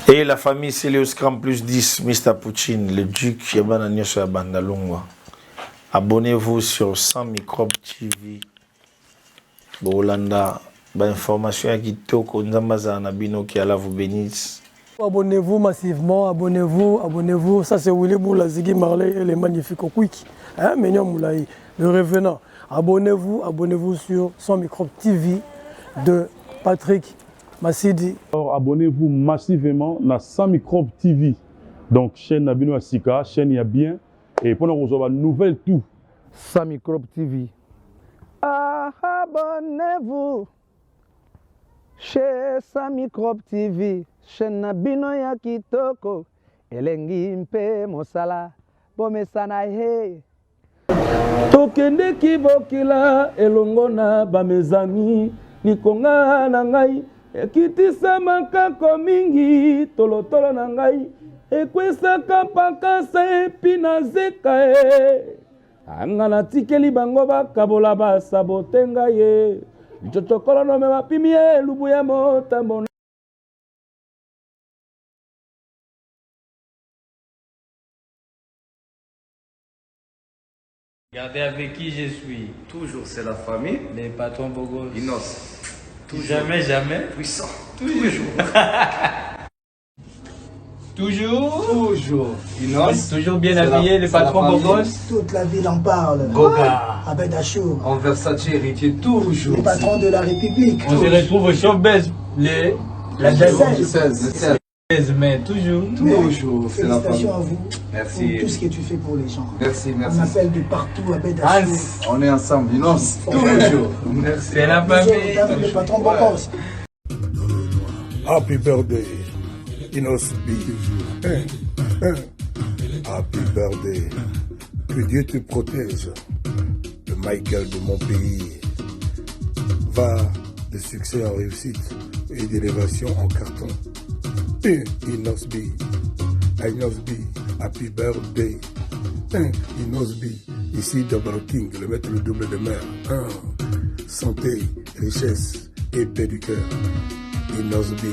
Et la famille Céléoscram plus 10, Mr. Poutine, le duc Yabana sur la bande Longwa. Abonnez-vous sur Sans Microbe TV. Bolanda, information qui toque au Nzambaza Nabino qui Allah vous bénisse. Abonnez-vous massivement, abonnez-vous. Ça c'est Willy Boula, Ziggy Marley et les magnifiques Quick. Hein, Ménia Moulaï, le revenant. Abonnez-vous sur Sans Microbe TV de Patrick Massidi. Alors abonnez-vous massivement à Sans Microbe TV. Donc chaîne Nabino Asika, chaîne y a bien. Et pour nous recevoir nouvelle tout. Sans Microbe TV. Abonnez-vous chez Sans Microbe TV. Chaîne Nabino ya kitoko. Elengi mpe mosala. Bomesana he. Tokende kibokila elongona bamezami. Nikonga na ngai. Ekitisa makako mingi. Tolotolo na ngai. Ekwesaka pakasa epi na zeka e. Angana tikeli bango bakabola basabote ngai ye. Nchotokolo no me bapimi ye lubu ya motambo. Regardez avec qui je suis. Toujours, c'est la famille. Les patrons Bogos. INNONS'B. Jamais, jamais. Puissant. Toujours. Toujours. INNONS'B. Toujours bien habillé, les patrons Bogos. Toute la ville en parle. Goga. Abedachou. En Versace héritier, toujours. Les patrons de la République. On se retrouve au showbiz. La seul. Mais toujours. Toujours, c'est la famille. Félicitations à vous. Merci. Pour tout ce que tu fais pour les gens. Merci. On appelle de partout Abedachou. On est ensemble, INNONS'B. Toujours. Merci. C'est la famille. Le patron Bocos. Happy birthday, INNONS'B. Happy birthday. Que Dieu te protège. Le Michael de mon pays va de succès en réussite et d'élévation en carton. INNONS'B. Happy birthday. INNONS'B. Ici Double King, le maître le double de mer. Santé, richesse et paix du cœur. INNONS'B.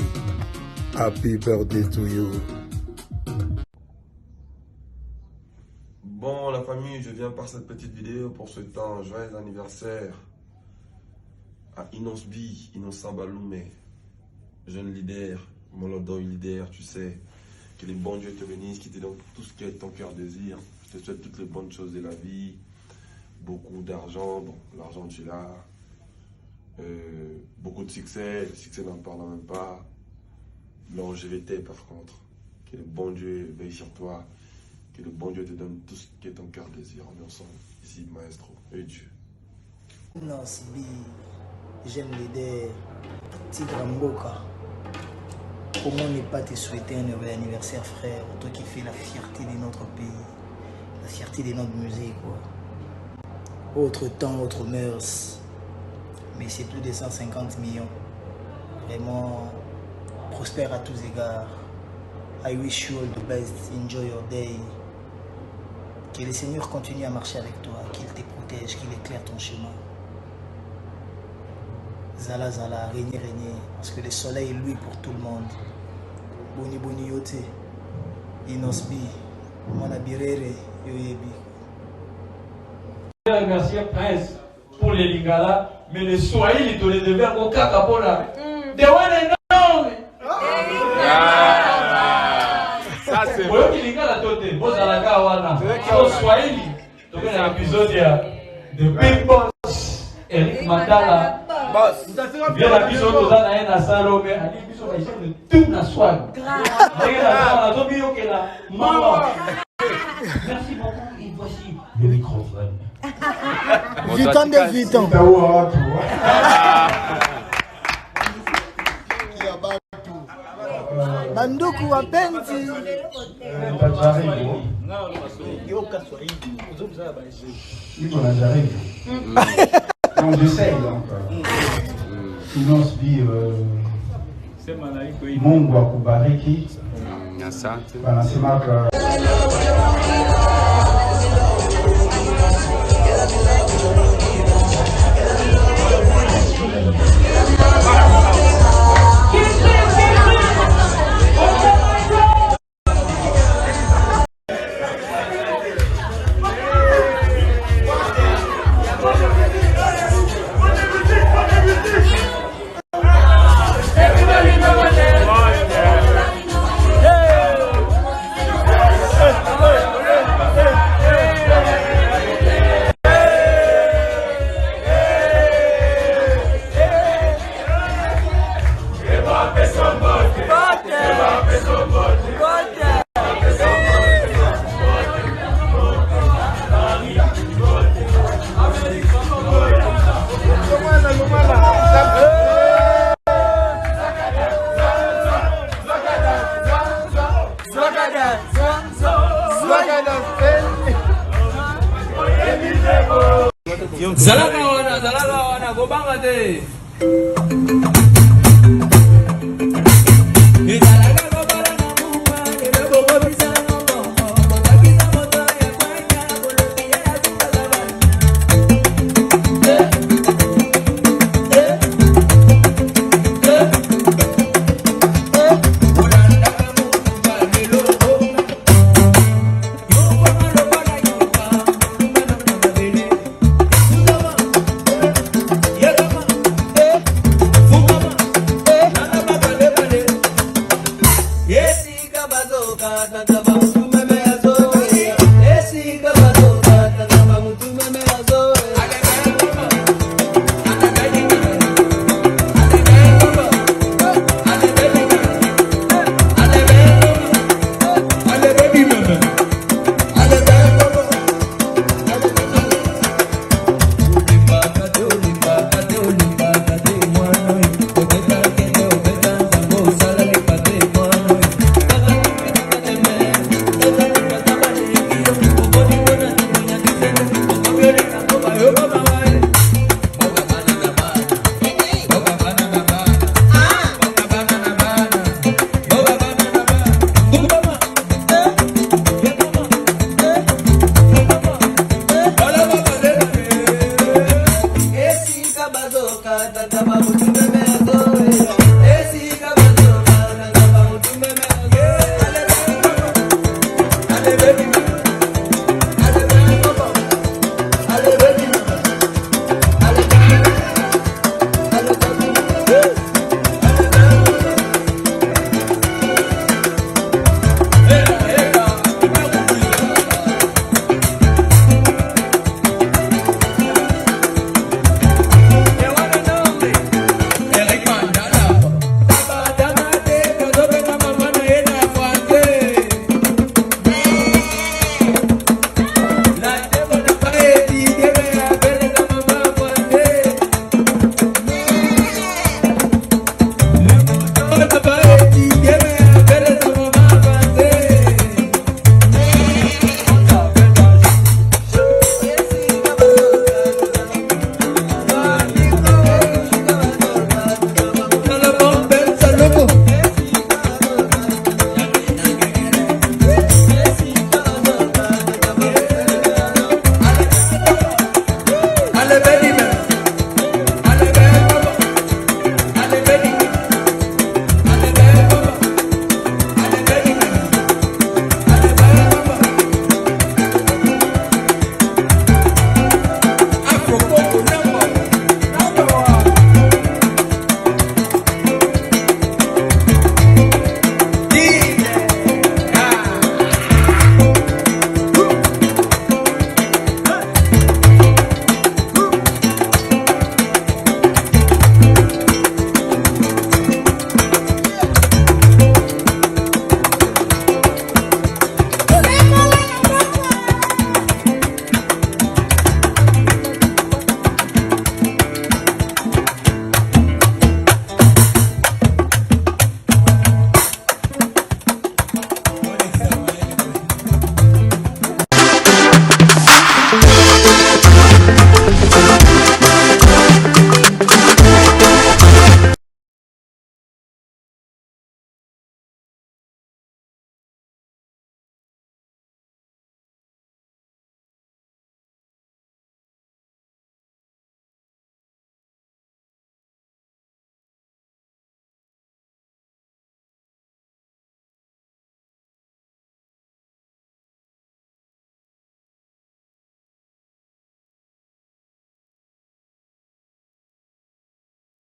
Happy birthday to you. Bon la famille, je viens par cette petite vidéo pour souhaiter un joyeux anniversaire à INNONS'B, INNONS'B Aloume, jeune leader, Molodoy leader, tu sais, que les bons dieux te bénissent, qui te donnent tout ce que ton cœur désire. Je te souhaite toutes les bonnes choses de la vie, beaucoup d'argent, bon l'argent tu l'as, beaucoup de succès, le succès n'en parle même pas, longévité par contre, que le bon Dieu veille sur toi, que le bon Dieu te donne tout ce que ton cœur désire. On est ensemble, ici maestro, et Dieu. INNONS'B, jeune leader, Tigre Mboka. Comment ne pas te souhaiter un heureux anniversaire, frère, toi qui fais la fierté de notre pays, la fierté de notre musique, quoi. Autre temps, autre mœurs, mais c'est plus de 150 millions. Vraiment, prospère à tous égards. I wish you all the best, enjoy your day. Que le Seigneur continue à marcher avec toi, qu'il te protège, qu'il éclaire ton chemin. Zala Zala, régner, parce que le soleil est lui pour tout le monde. Boni Boni Yote, INNONS'B, Manabirere, Yoyebi. Merci Prince pour les Lingala, mais les Swahili de les devoir au Kakapona. De one and only. Ça c'est bon. Les Lingala tote, vous à la Kawana. Au Swahili, donc un épisode de Big Boss, Eric Mandala. Bien la biso toza na ye na salo mais ali biso ba ise tout na swag. Merci beaucoup et voici le microphone. Vuitton de Vuitton. Banduku wa penzi. Donc j'essaye donc. INNONS'B Mungu akubariki. Asante. Wanasema Zalaka wana, bobanga te. Yes,